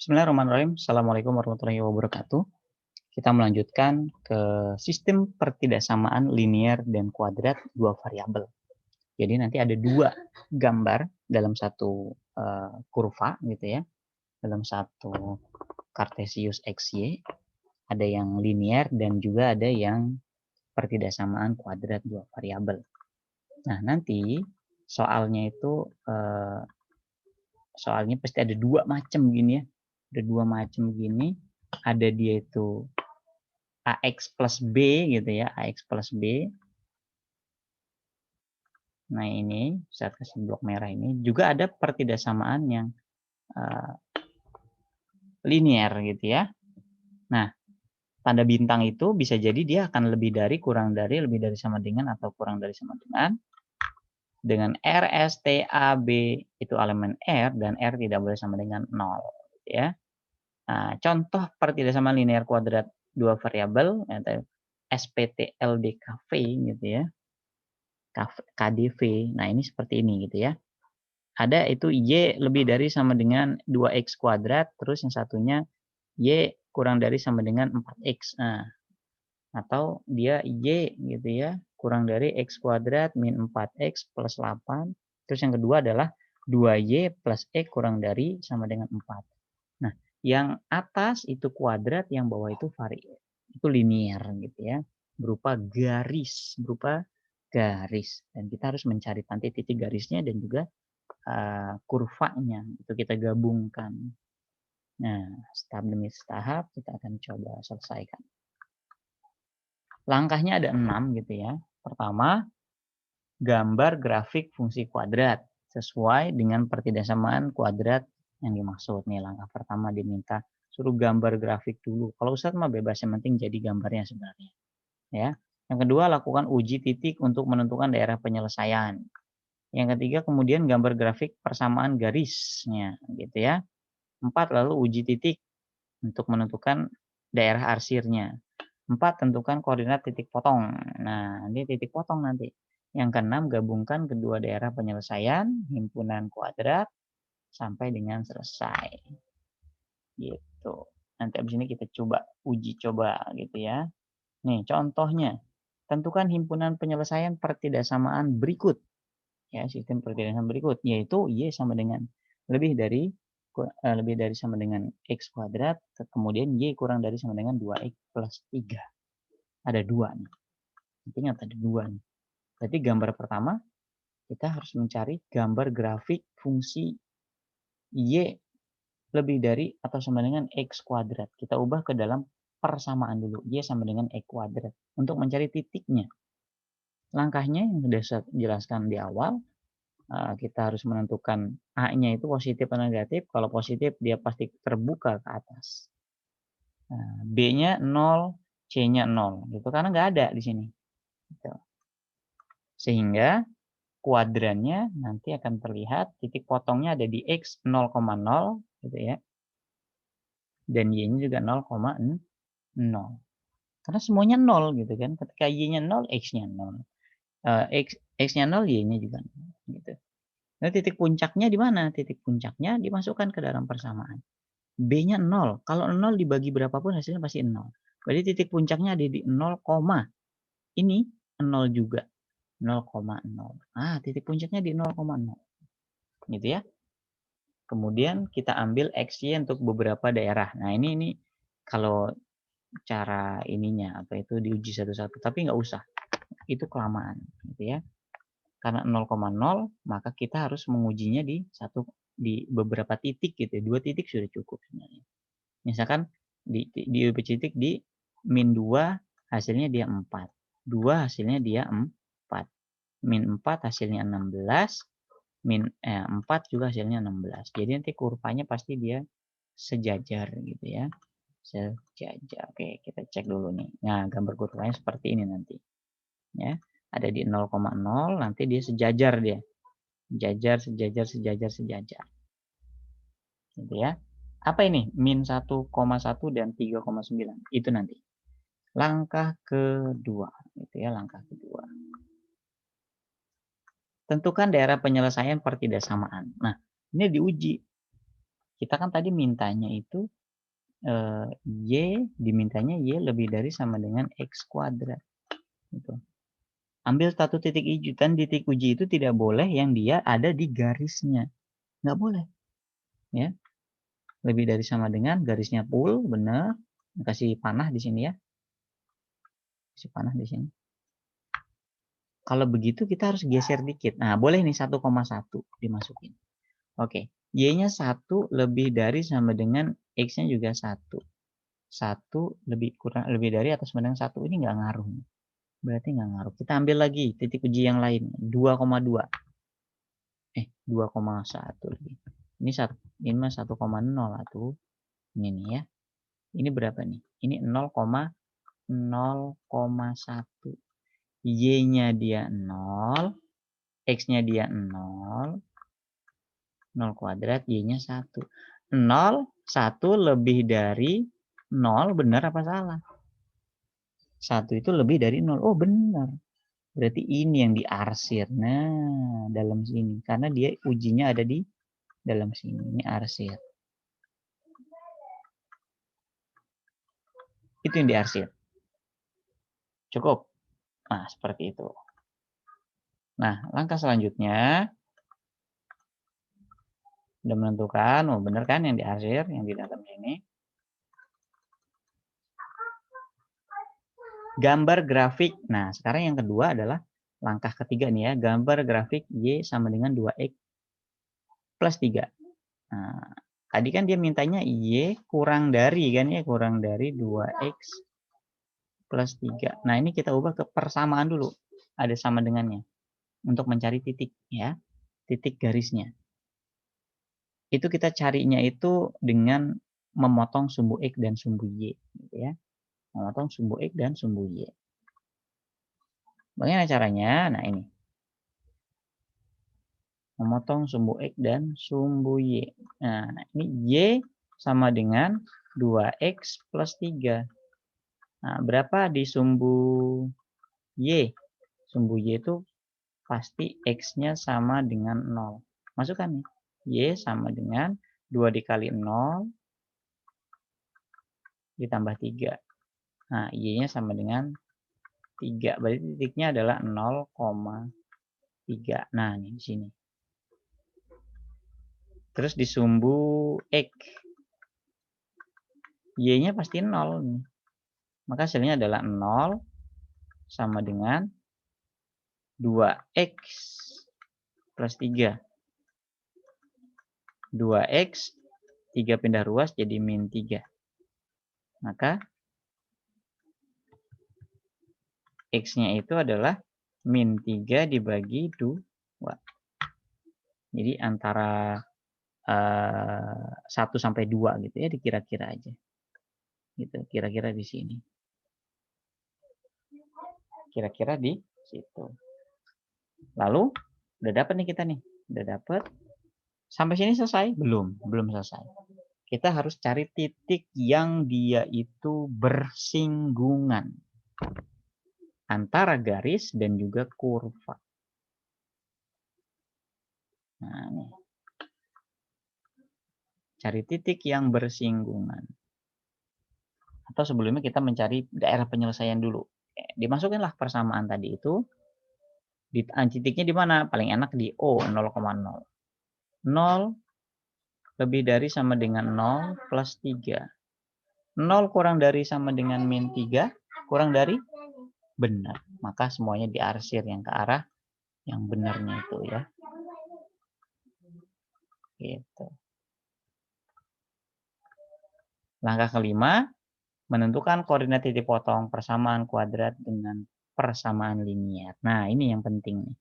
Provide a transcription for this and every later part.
Bismillahirrahmanirrahim. Assalamualaikum warahmatullahi wabarakatuh. Kita melanjutkan ke sistem pertidaksamaan linear dan kuadrat dua variabel. Jadi nanti ada dua gambar dalam satu kurva gitu ya, dalam satu Cartesius XY, ada yang linear dan juga ada yang pertidaksamaan kuadrat dua variabel. Nah, nanti soalnya itu soalnya pasti ada dua macam gini ya. Ada dua macam gini, ada dia itu AX plus B gitu ya, AX plus B. Nah ini, saya kasih blok merah ini, juga ada pertidaksamaan yang uh, linear gitu ya. Nah, tanda bintang itu bisa jadi dia akan lebih dari, kurang dari, lebih dari sama dengan, atau kurang dari sama dengan R, S, T, A, B itu elemen R, dan R tidak boleh sama dengan 0. Gitu ya. Nah, contoh pertidaksamaan linear kuadrat dua variabel, yaitu SPT-LDKV gitu ya. KDV. Nah, ini seperti ini gitu ya. Ada itu Y lebih dari sama dengan 2X kuadrat, terus yang satunya Y kurang dari sama dengan 4X. Nah, atau dia Y gitu ya, kurang dari X kuadrat min 4X plus 8. Terus yang kedua adalah 2Y plus X kurang dari sama dengan 4. Nah, yang atas itu kuadrat, yang bawah itu itu linear gitu ya, berupa garis, dan kita harus mencari nanti titik garisnya dan juga kurvanya itu kita gabungkan. Nah, tahap demi tahap kita akan coba selesaikan. Langkahnya ada 6 gitu ya. Pertama, gambar grafik fungsi kuadrat sesuai dengan pertidaksamaan kuadrat yang dimaksud. Nih langkah pertama diminta suruh gambar grafik dulu. Kalau Ustadz mah bebas, yang penting jadi gambarnya sebenarnya. Ya. Yang kedua, lakukan uji titik untuk menentukan daerah penyelesaian. Yang ketiga, kemudian gambar grafik persamaan garisnya gitu ya. 4, lalu uji titik untuk menentukan daerah arsirnya. 4, tentukan koordinat titik potong. Nah, ini titik potong nanti. Yang keenam, gabungkan kedua daerah penyelesaian, himpunan kuadrat, sampai dengan selesai. Gitu. Nanti abis ini kita coba uji coba gitu ya. Nih, contohnya. Tentukan himpunan penyelesaian pertidaksamaan berikut. Ya, sistem pertidaksamaan berikut, yaitu Y sama dengan lebih dari sama dengan X kuadrat, kemudian Y kurang dari sama dengan 2X plus 3. Ada 2 nih. Intinya ada 2 nih. Berarti gambar pertama, kita harus mencari gambar grafik fungsi Y lebih dari atau sama dengan X kuadrat. Kita ubah ke dalam persamaan dulu. Y sama dengan X kuadrat. Untuk mencari titiknya. Langkahnya yang sudah saya jelaskan di awal, kita harus menentukan A-nya itu positif atau negatif. Kalau positif, dia pasti terbuka ke atas. B-nya 0, C-nya 0. Gitu. Karena nggak ada di sini. Gitu. Sehingga kuadrannya nanti akan terlihat, titik potongnya ada di X 0,0 gitu ya. Dan Y-nya juga 0,0. Karena semuanya 0 gitu kan. Ketika Y-nya 0, X-nya 0. X-nya 0, Y-nya juga 0 gitu. Nah, titik puncaknya di mana? Titik puncaknya dimasukkan ke dalam persamaan. B-nya 0. Kalau 0 dibagi berapapun hasilnya pasti 0. Berarti titik puncaknya ada di 0, ini 0 juga. 0,0. Titik puncaknya di 0,0. Gitu ya. Kemudian kita ambil X-Y untuk beberapa daerah. Nah, ini kalau cara ininya apa itu diuji satu-satu, tapi nggak usah. Itu kelamaan gitu ya. Karena 0,0 maka kita harus mengujinya di beberapa titik gitu. 2 titik sudah cukup sebenarnya. Misalkan di titik di min 2 hasilnya dia 4. 2 hasilnya dia 4. Min 4 hasilnya 16. 4 juga hasilnya 16. Jadi nanti kurvanya pasti dia sejajar gitu ya. Sejajar. Oke, kita cek dulu nih. Nah, gambar kurvanya seperti ini nanti. Ya. Ada di 0,0, nanti dia sejajar dia. Sejajar. Gitu ya. Apa ini? Min 1,1 dan 3,9. Itu nanti. Langkah kedua. Gitu ya, langkah kedua. Tentukan daerah penyelesaian pertidaksamaan. Nah, ini diuji. Kita kan tadi mintanya itu dimintanya Y lebih dari sama dengan X kuadrat. Gitu. Ambil satu titik uji, dan titik uji itu tidak boleh yang dia ada di garisnya. Nggak boleh. Ya. Lebih dari sama dengan garisnya full, benar. Kasih panah di sini ya. Kasih panah di sini. Kalau begitu kita harus geser dikit. Nah, boleh nih 1,1 dimasukin. Oke, Y-nya 1 lebih dari sama dengan X-nya juga 1. 1 lebih dari atau sama dengan 1. Ini nggak ngaruh. Berarti nggak ngaruh. Kita ambil lagi titik uji yang lain. 2,2. 2,1 lebih. Ini mah 1,0 atuh. Ini nih ya. Ini berapa nih? Ini 0,1. Y-nya dia 0, X-nya dia 0 kuadrat, Y-nya 1. 0, 1 lebih dari 0, benar apa salah? 1 itu lebih dari 0. Oh, benar. Berarti ini yang diarsir. Nah, dalam sini. Karena dia ujinya ada di dalam sini. Ini arsir. Itu yang diarsir. Cukup? Nah, seperti itu. Nah, langkah selanjutnya udah menentukan, oh benar kan yang diarsir, yang di dalam sini. Gambar grafik. Nah, sekarang yang kedua adalah langkah ketiga nih ya, gambar grafik Y sama dengan 2X plus 3. Nah, tadi kan dia mintanya Y kurang dari kan ya, kurang dari 2X plus 3. Nah, ini kita ubah ke persamaan dulu. Ada sama dengannya. Untuk mencari titik ya, titik garisnya. Itu kita carinya itu dengan memotong sumbu X dan sumbu Y. Gitu ya. Memotong sumbu X dan sumbu Y. Bagaimana caranya? Nah, ini. Memotong sumbu X dan sumbu Y. Nah, ini Y sama dengan 2X plus 3. Nah, berapa di sumbu Y? Sumbu Y itu pasti X-nya sama dengan 0. Masukkan nih. Y sama dengan 2 dikali 0 ditambah 3. Nah, Y-nya sama dengan 3. Berarti titiknya adalah 0,3. Nah, ini di sini. Terus di sumbu X. Y-nya pasti 0 nih. Maka hasilnya adalah 0 sama dengan 2X plus 3. 2X, 3 pindah ruas jadi min 3. Maka X-nya itu adalah min 3 dibagi 2. Jadi antara 1 sampai 2 gitu ya, dikira-kira aja. Gitu, kira-kira di sini. Kira-kira di situ. Lalu, udah dapat nih kita nih. Udah dapat. Sampai sini selesai? Belum selesai. Kita harus cari titik yang dia itu bersinggungan antara garis dan juga kurva. Nah, nih. Cari titik yang bersinggungan. Atau sebelumnya kita mencari daerah penyelesaian dulu. Dimasukinlah persamaan tadi itu. Titiknya di mana? Paling enak di O, 0,0. 0 lebih dari sama dengan 0 plus 3. 0 kurang dari sama dengan min 3. Kurang dari? Benar. Maka semuanya diarsir yang ke arah yang benarnya itu ya. Gitu. Langkah kelima, menentukan koordinat titik potong persamaan kuadrat dengan persamaan linier. Nah, ini yang penting nih.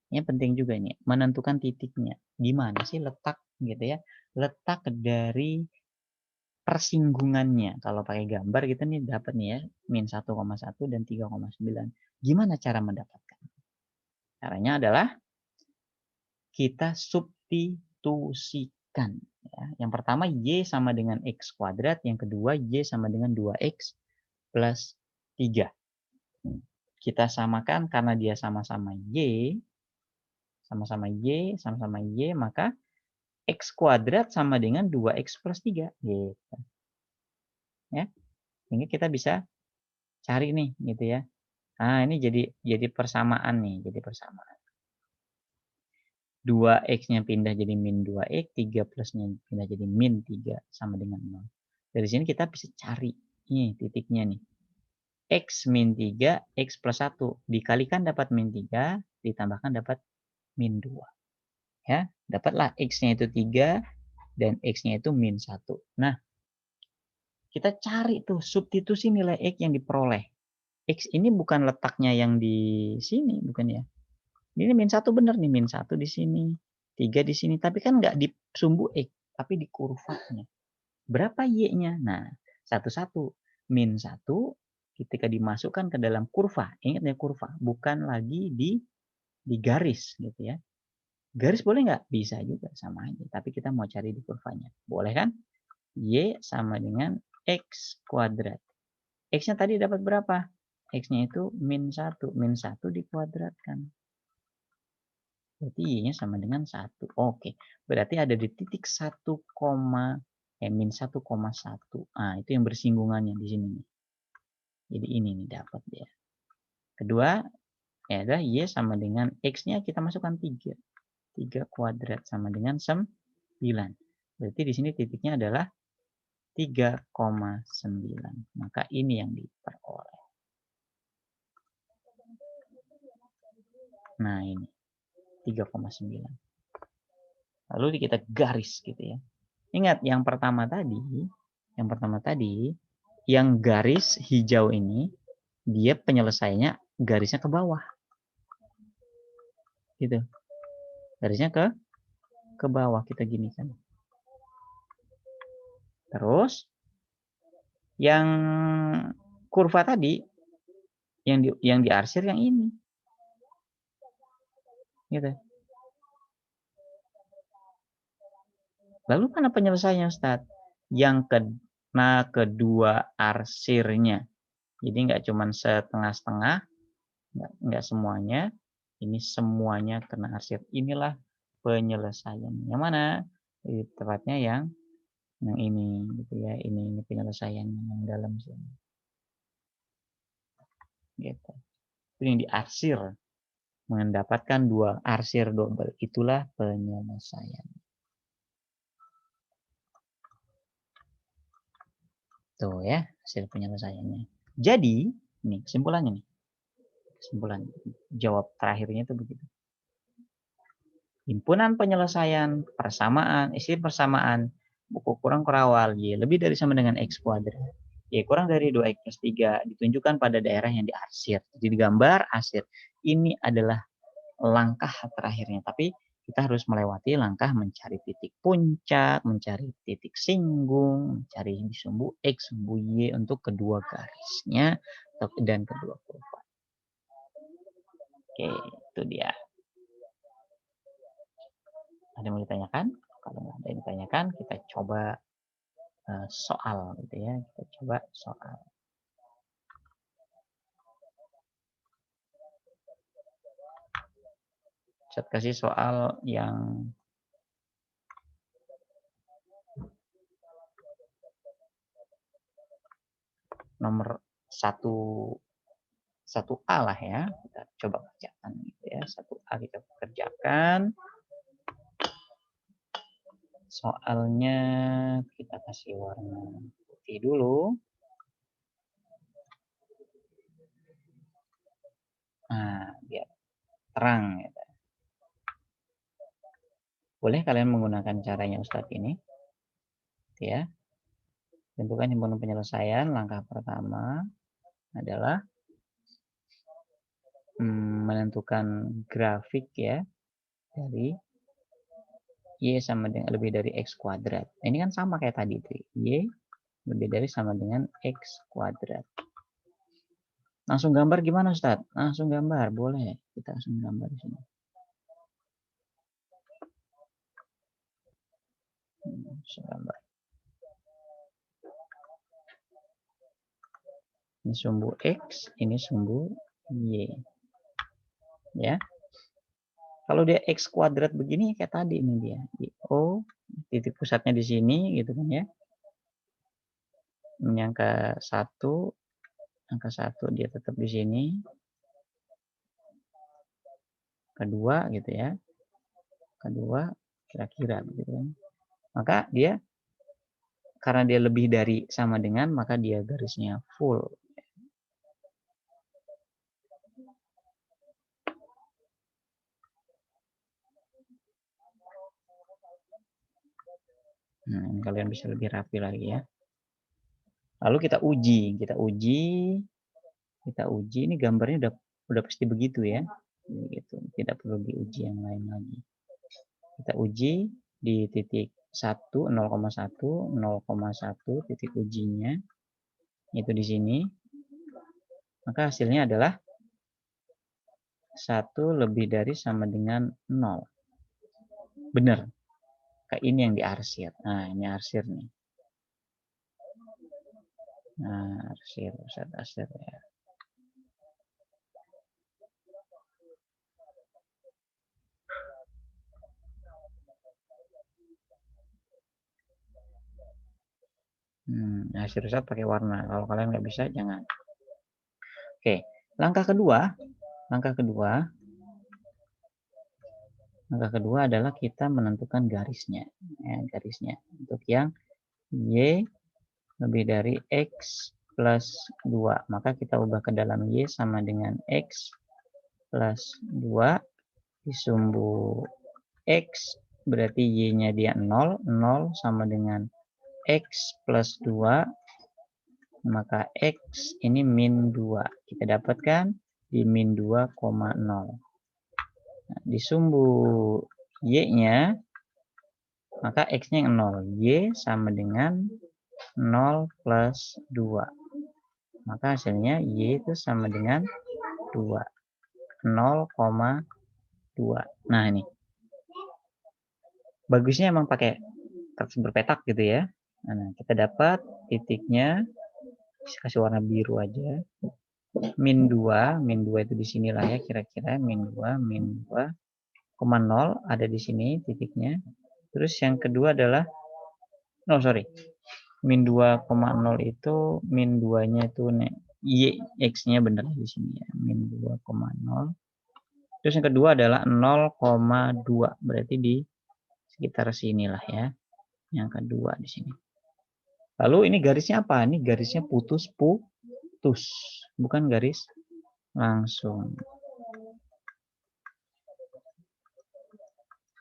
Ini penting juga nih, menentukan titiknya. Gimana sih letak gitu ya? Letak dari persinggungannya. Kalau pakai gambar kita nih dapat nih ya, min 1,1 dan 3,9. Gimana cara mendapatkan? Caranya adalah kita substitusikan. Ya. Yang pertama Y sama dengan X kuadrat, yang kedua Y sama dengan 2X plus 3. Kita samakan karena dia sama-sama Y, maka X kuadrat sama dengan 2X plus 3. Gitu. Ya. Ini kita bisa cari nih, gitu ya. Nah, ini jadi persamaan nih, jadi persamaan. 2X-nya pindah jadi min 2X, 3 plusnya pindah jadi min 3 sama dengan 0. Dari sini kita bisa cari nih titiknya nih. X min 3, X plus 1. Dikalikan dapat min 3, ditambahkan dapat min 2. Ya, dapatlah X-nya itu 3 dan X-nya itu min 1. Nah, kita cari tuh substitusi nilai X yang diperoleh. X ini bukan letaknya yang di sini, bukan ya. Ini min 1 benar nih, min 1 di sini, 3 di sini, tapi kan nggak di sumbu X, tapi di kurvanya. Berapa Y-nya? Nah, satu-satu. Min 1 ketika dimasukkan ke dalam kurva, ingat ya kurva, bukan lagi di garis gitu ya. Garis boleh nggak? Bisa juga, sama aja. Tapi kita mau cari di kurvanya. Boleh kan? Y sama dengan X kuadrat. X-nya tadi dapat berapa? X-nya itu min 1. Min 1 dikuadratkan. Berarti Y-nya sama dengan 1. Oke. Berarti ada di titik 1, min 1,1. Ah, itu yang bersinggungannya di sini nih. Jadi ini nih dapat ya. Kedua, ya adalah Y sama dengan X-nya kita masukkan 3. 3 kuadrat sama dengan 9. Berarti di sini titiknya adalah 3,9. Maka ini yang diperoleh. Nah ini 3,9. Lalu kita garis gitu ya. Ingat yang pertama tadi, yang garis hijau ini dia penyelesaiannya garisnya ke bawah. Gitu. Garisnya ke bawah kita gini kan. Terus yang kurva tadi yang diarsir yang ini. Gitu. Lalu mana penyelesaiannya Ustaz? Yang kena kedua arsirnya. Jadi nggak cuma setengah-setengah, nggak semuanya. Ini semuanya kena arsir. Inilah penyelesaian. Yang mana? Tepatnya yang ini gitu ya. Ini penyelesaian yang dalam sini. Gitu. Itu yang diarsir. Mendapatkan dua arsir double. Itulah penyelesaian. Tuh ya, hasil penyelesaiannya. Jadi, ini kesimpulannya nih. Kesimpulan jawab terakhirnya itu begitu. Himpunan penyelesaian, persamaan, isi persamaan, buku kurang kurawal, Y lebih dari sama dengan X kuadrat. Y kurang dari 2X plus 3 ditunjukkan pada daerah yang diarsir. Jadi gambar arsir. Ini adalah langkah terakhirnya. Tapi kita harus melewati langkah mencari titik puncak, mencari titik singgung, mencari sumbu X, sumbu Y untuk kedua garisnya dan kedua kurva. Oke, itu dia. Ada yang mau ditanyakan? Kalau nggak ada yang ditanyakan, kita coba soal gitu ya. Kita coba soal. Saya kasih soal yang nomor 1A lah ya. Kita coba kerjakan gitu ya. 1A kita kerjakan. Soalnya kita kasih warna putih dulu. Nah, biar terang ya. Boleh kalian menggunakan caranya Ustadz ini. Ya. Tentukan himpunan penyelesaian. Langkah pertama adalah menentukan grafik ya dari Y sama dengan lebih dari X kuadrat. Ini kan sama kayak tadi tuh. Y lebih dari sama dengan X kuadrat. Langsung gambar gimana Ustadz? Langsung gambar, boleh. Kita langsung gambar di sini. Langsung gambar. Ini sumbu X, ini sumbu Y. Ya. Kalau dia X kuadrat begini kayak tadi ini dia. O titik pusatnya di sini gitu kan ya. Ini angka 1 dia tetap di sini. Kedua gitu ya. Kedua kira-kira gitu kan. Maka dia karena dia lebih dari sama dengan maka dia garisnya full. Nah, ini kalian bisa lebih rapi lagi ya. Lalu kita uji ini gambarnya udah pasti begitu ya. Begitu, tidak perlu diuji yang lain lagi. Kita uji di titik 1, 0,1, 0,1 titik ujinya itu di sini. Maka hasilnya adalah 1 lebih dari sama dengan 0. Benar. Kayak ini yang diarsir. Nah, ini arsir nih. Nah, arsir ya. Arsir pakai warna. Kalau kalian nggak bisa, jangan. Oke, langkah kedua adalah kita menentukan garisnya. Ya, garisnya untuk yang Y lebih dari X plus 2. Maka kita ubah ke dalam Y sama dengan X plus 2 disumbu X berarti Y-nya dia 0. 0 sama dengan X plus 2. Maka X ini min 2. Kita dapatkan di min 2,0. Nah, disumbu Y-nya maka X-nya yang 0. Y sama dengan 0 plus 2. Maka hasilnya Y itu sama dengan 2. 0,2. Nah, ini. Bagusnya emang pakai berpetak gitu ya. Nah, kita dapat titiknya. Kasih warna biru aja. Min 2 itu di sinilah ya kira-kira. Min 2,0 ada di sini titiknya. Terus yang kedua adalah min 2,0 itu min 2-nya itu Y X-nya benar di sini ya. Min 2,0. Terus yang kedua adalah 0,2. Berarti di sekitar sinilah ya. Yang kedua di sini. Lalu ini garisnya apa? Ini garisnya putus. Bukan garis langsung.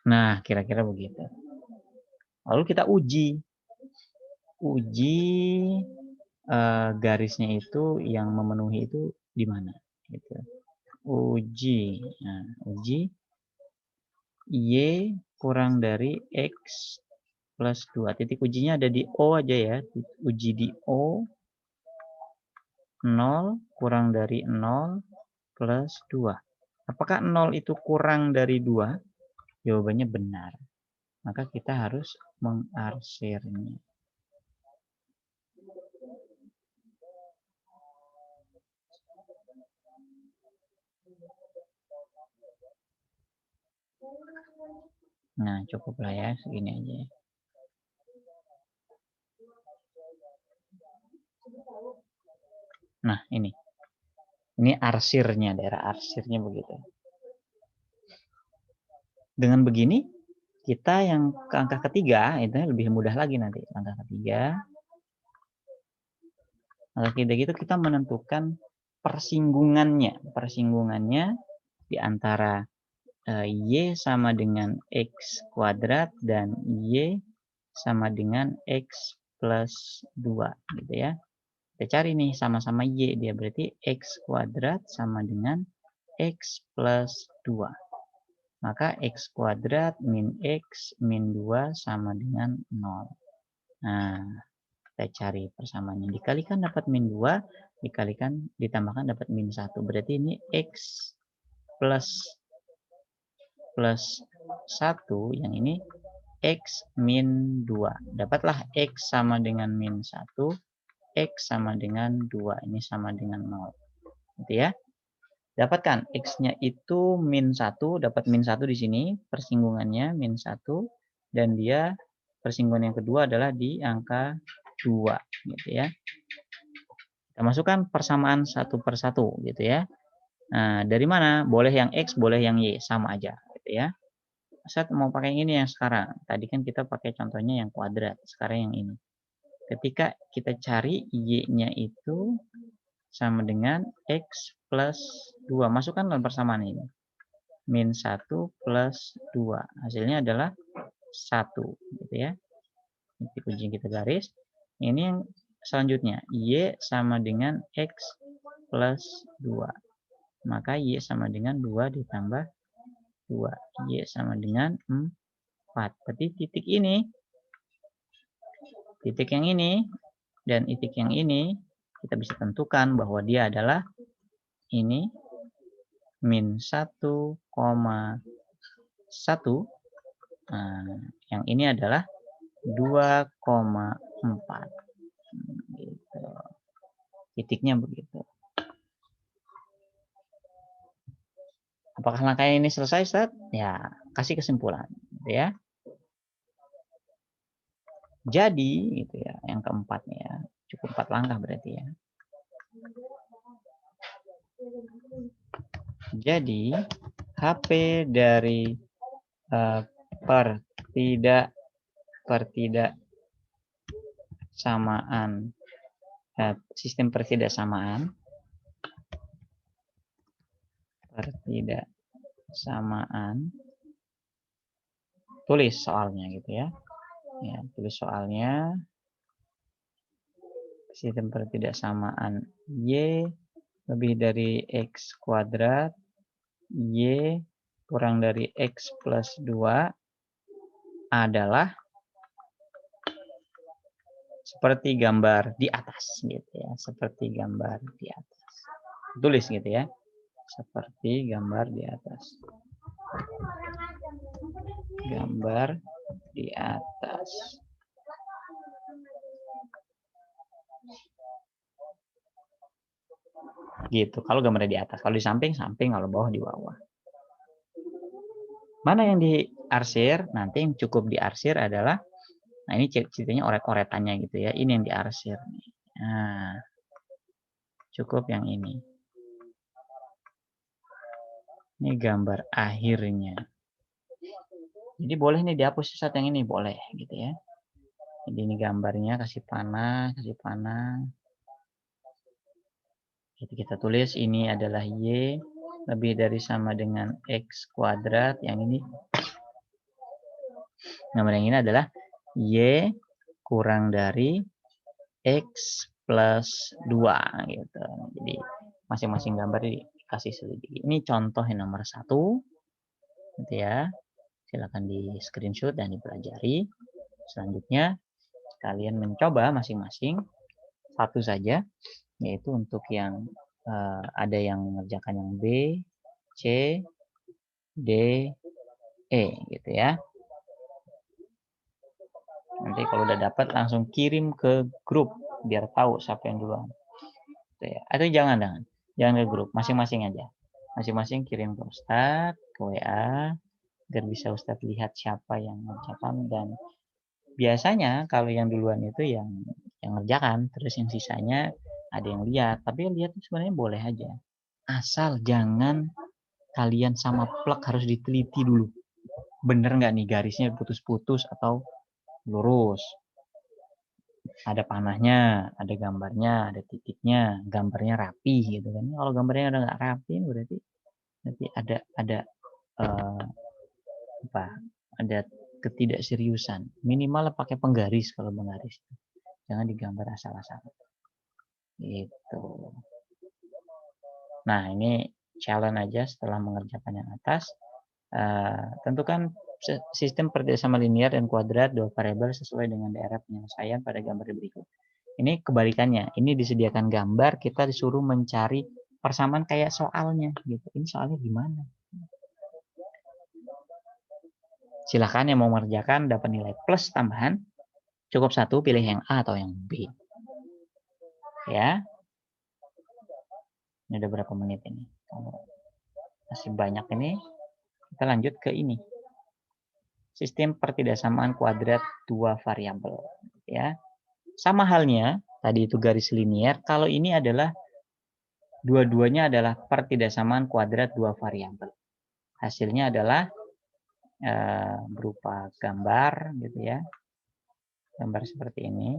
Nah, kira-kira begitu. Lalu kita uji garisnya itu yang memenuhi itu di mana gitu. Uji Y kurang dari X plus 2. Titik ujinya ada di O aja ya. Uji di O 0 kurang dari 0 plus 2. Apakah 0 itu kurang dari 2? Jawabannya benar. Maka kita harus mengarsirnya. Nah, cukuplah ya, segini aja. Nah, ini arsirnya, daerah arsirnya begitu. Dengan begini, kita yang ke angka ketiga, itu lebih mudah lagi nanti. Angka ketiga itu kita menentukan persinggungannya di antara Y sama dengan X kuadrat dan Y sama dengan X plus 2 gitu ya. Kita cari nih sama-sama Y, dia berarti X kuadrat sama dengan X plus 2. Maka X kuadrat min X min 2 sama dengan 0. Nah, kita cari persamaannya. Dikalikan dapat min 2, ditambahkan dapat min 1. Berarti ini X plus 1, yang ini X min 2. Dapatlah X sama dengan min 1, X sama dengan 2. Ini sama dengan 0. Gitu ya. Dapatkan X-nya itu min 1, dapat min 1 di sini, persinggungannya min 1, dan dia persinggungan yang kedua adalah di angka 2 gitu ya. Kita masukkan persamaan satu per satu gitu ya. Nah, dari mana? Boleh yang X, boleh yang Y, sama aja gitu ya. Saya mau pakai yang ini yang sekarang. Tadi kan kita pakai contohnya yang kuadrat, sekarang yang ini. Ketika kita cari Y-nya itu sama dengan X plus 2. Masukkan dalam persamaan ini. Min 1 plus 2. Hasilnya adalah 1 gitu ya. Titik ujung kita garis. Ini yang selanjutnya. Y sama dengan X plus 2. Maka Y sama dengan 2 ditambah 2. Y sama dengan 4. Berarti titik ini, titik yang ini, dan titik yang ini, kita bisa tentukan bahwa dia adalah ini min 1,1. Nah, yang ini adalah 2,4. Gitu. Titiknya begitu. Apakah langkah ini selesai, Ustaz? Ya, kasih kesimpulan, gitu ya. Jadi, gitu ya, yang keempat ya, cukup 4 langkah berarti ya. Jadi, HP dari pertidaksamaan, sistem pertidaksamaan tulis soalnya gitu ya. Ya, tulis soalnya sistem pertidaksamaan Y lebih dari X kuadrat, Y kurang dari X plus 2 adalah seperti gambar di atas gitu ya, seperti gambar di atas. Tulis gitu ya. Seperti gambar di atas. Gambar di atas. Gitu. Kalau gambarnya di atas, kalau di samping, samping, kalau bawah, di bawah. Mana yang diarsir? Nanti yang cukup diarsir adalah, nah ini ceritanya oret-oretannya gitu ya. Ini yang diarsir. Nah, cukup yang ini. Ini gambar akhirnya. Jadi boleh nih dihapus saat yang ini, boleh gitu ya. Jadi ini gambarnya, kasih panah. Jadi kita tulis ini adalah Y lebih dari sama dengan X kuadrat. Yang ini, gambar yang ini adalah Y kurang dari X plus 2 gitu. Jadi masing-masing gambar dikasih sedikit. Ini contoh yang nomor 1 gitu ya. Silakan di screenshot dan dipelajari. Selanjutnya kalian mencoba masing-masing satu saja, yaitu untuk yang ada yang mengerjakan yang B, C, D, E gitu ya. Nanti kalau udah dapat langsung kirim ke grup biar tahu siapa yang duluan. Gitu ya. Atau jangan ke grup, masing-masing aja. Masing-masing kirim ke Ustadz, ke WA, biar bisa Ustadz lihat siapa yang mengerjakan. Dan biasanya kalau yang duluan itu yang ngerjakan, terus yang sisanya ada yang lihat. Tapi lihat sebenarnya boleh aja. Asal jangan kalian sama plek harus diteliti dulu. Bener nggak nih garisnya putus-putus atau lurus? Ada panahnya, ada gambarnya, ada titiknya, gambarnya rapi gitu kan. Kalau gambarnya udah nggak rapi berarti ada ada ketidakseriusan. Minimal pakai penggaris kalau menggaris. Jangan digambar asal-asalan. Gitu. Nah, ini challenge aja setelah mengerjakan yang atas. Tentukan sistem pertidaksamaan linear dan kuadrat dua variabel sesuai dengan daerah penyelesaian pada gambar berikut. Ini kebalikannya. Ini disediakan gambar, kita disuruh mencari persamaan kayak soalnya gitu. Ini soalnya gimana? Silahkan yang mau mengerjakan dapat nilai plus tambahan. Cukup satu, pilih yang A atau yang B. Ya. Ini udah berapa menit ini? Masih banyak ini. Kita lanjut ke ini. sistem pertidaksamaan kuadrat dua variabel, ya. Sama halnya tadi itu garis linier, kalau ini adalah dua-duanya adalah pertidaksamaan kuadrat dua variabel. Hasilnya adalah berupa gambar gitu ya. Gambar seperti ini.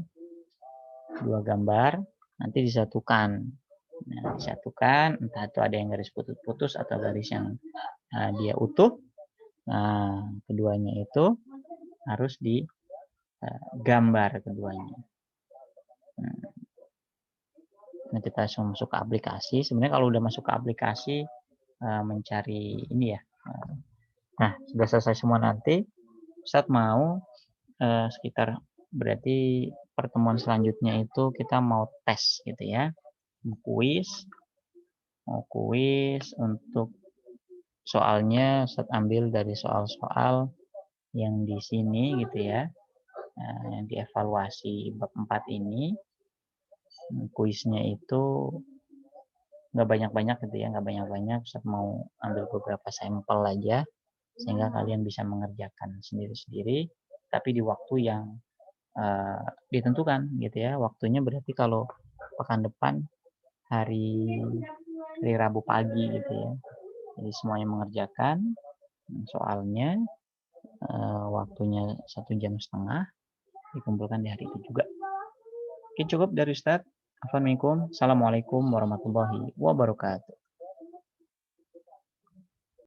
Dua gambar nanti disatukan. Nah, disatukan, entah itu ada yang garis putus-putus atau garis yang dia utuh. Nah, keduanya itu harus digambar keduanya. Nah, kita langsung masuk ke aplikasi. Sebenarnya kalau udah masuk ke aplikasi, mencari ini ya. Nah, sudah selesai semua nanti, Ustadz mau sekitar berarti pertemuan selanjutnya itu kita mau tes gitu ya. Mau kuis untuk soalnya Ustadz ambil dari soal-soal yang di sini gitu ya. Yang dievaluasi bab 4 ini. Kuisnya itu nggak banyak-banyak gitu ya, nggak banyak-banyak. Ustadz mau ambil beberapa sampel aja sehingga kalian bisa mengerjakan sendiri-sendiri tapi di waktu yang ditentukan gitu ya. Waktunya berarti kalau pekan depan hari Rabu pagi gitu ya. Jadi semuanya mengerjakan soalnya, waktunya 1,5 jam dikumpulkan di hari itu juga. Oke, cukup dari Ustadz. Assalamualaikum warahmatullahi wabarakatuh.